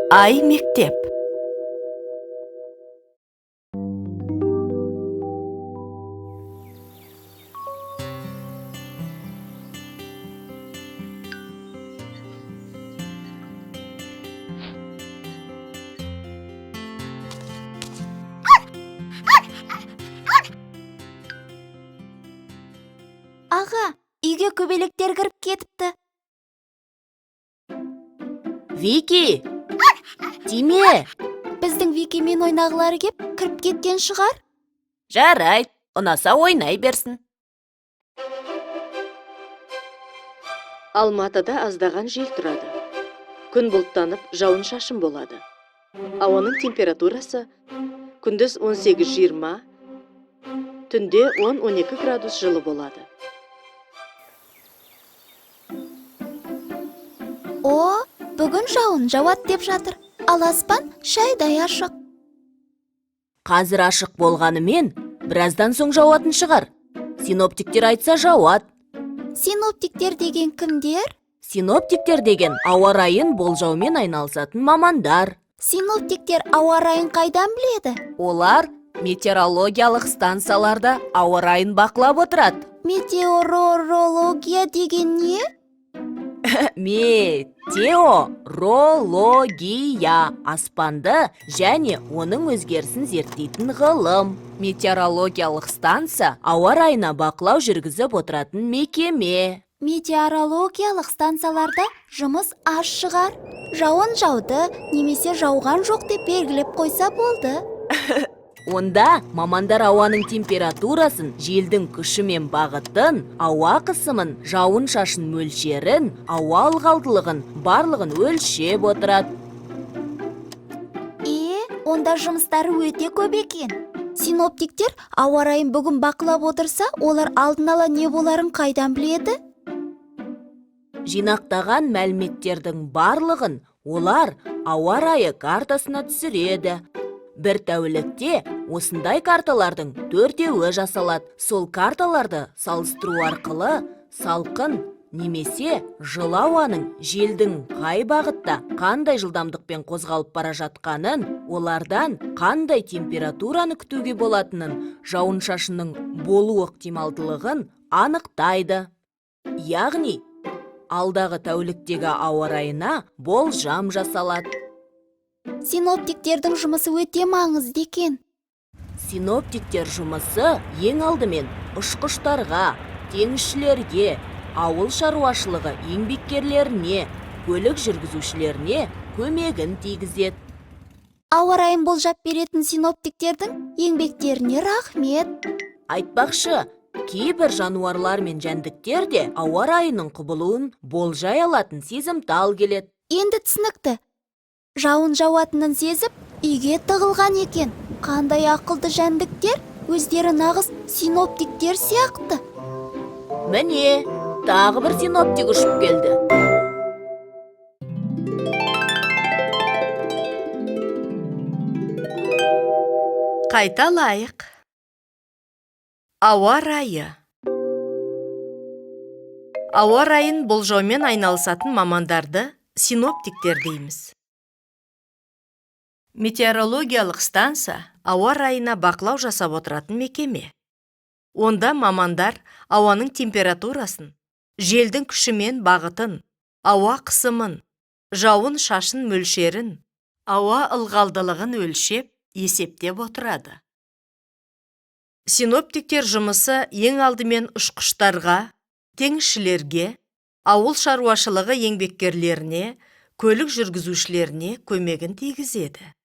Ай мектеп. Аға, үйге көбелектер кіріп кетіпті. Вики! Тиме! Біздің Викимен ойнағылары кеп кіріп кеткен шығар. Жарайды, ұнаса ойнай берсін. Алматыда аздаған жел тұрады. Күн бұлттанып, жауын шашын болады. Ауаның температурасы күндіз 18-20, түнде 10-12 градус жылы болады. О, бүгін жауын жауат деп жатыр. Ал аспан шайдай ашық. Қазір ашық болғанымен, біраздан соң жауатын шығар. Синоптиктер айтса жауат. Синоптиктер деген кімдер? Синоптиктер деген ауа райын болжаумен айналысатын мамандар. Синоптиктер ауа райын қайдан біледі? Олар метеорологиялық станцияларда ауа райын бақылап отырады. Метеорология деген не? Метеорология аспанды және оның өзгерісін зерттейтін ғылым. Метеорологиялық станция ауа райына бақылау жүргізіп отыратын мекеме. Метеорологиялық станцияларда жұмыс аз шығар. Жауын жауды немесе жауған жоқ деп белгілеп қойса болды. Онда мамандар ауаның температурасын, желдің күші мен бағытын, ауа қысымын, жауын шашын мөлшерін, ауа ылғалдылығын барлығын өлшеп отырады. Онда жұмыстары өте көп екен. Синоптиктер ауа райын бүгін бақылап отырса, олар алдын ала не боларын қайдан біледі? Жинақтаған мәліметтердің барлығын олар ауа райы картасына түсіреді. Бір тәулікте осындай карталардың 4-еуі жасалады. Сол карталарды салыстыру арқылы салқын немесе жылы ауаның желдің қай бағытта қандай жылдамдықпен қозғалып бара жатқанын, олардан қандай температураны күтуге болатынын, жауын шашынның болу ықтималдылығын анықтайды. Яғни, алдағы тәуліктегі ауа райына болжам жасалады. Синоптиктердің жұмысы өте маңызды екен. Синоптиктер жұмысы ең алдымен ұшқыштарға, теңізшілерге, ауыл шаруашылығы еңбеккерлеріне, көлік жүргізушілеріне көмегін тигізеді. Ауа райын болжап беретін синоптиктердің еңбектеріне рахмет. Айтпақшы, кейбір жануарлар мен жәндіктер де ауа райының құбылуын болжай алатын сезімтал келеді. Енді түсінікті. Жауын жауатынын сезіп, үйге тығылған екен. Қандай ақылды жәндіктер, өздері нағыз синоптиктер сияқты. Міне, тағы бір синоптик ұшып келді. Қайталайық. Ауа райы. Ауа райын болжаумен айналысатын мамандарды синоптиктер дейміз. Метеорологиялық станция ауа райына бақылау жасап отыратын мекеме. Онда мамандар ауаның температурасын, желдің күші мен бағытын, ауа қысымын, жауын шашын мөлшерін, ауа ылғалдылығын өлшеп, есептеп отырады. Синоптиктер жұмысы ең алдымен ұшқыштарға, теңізшілерге, ауыл шаруашылығы еңбеккерлеріне, көлік жүргізушілеріне көмегін тигізеді.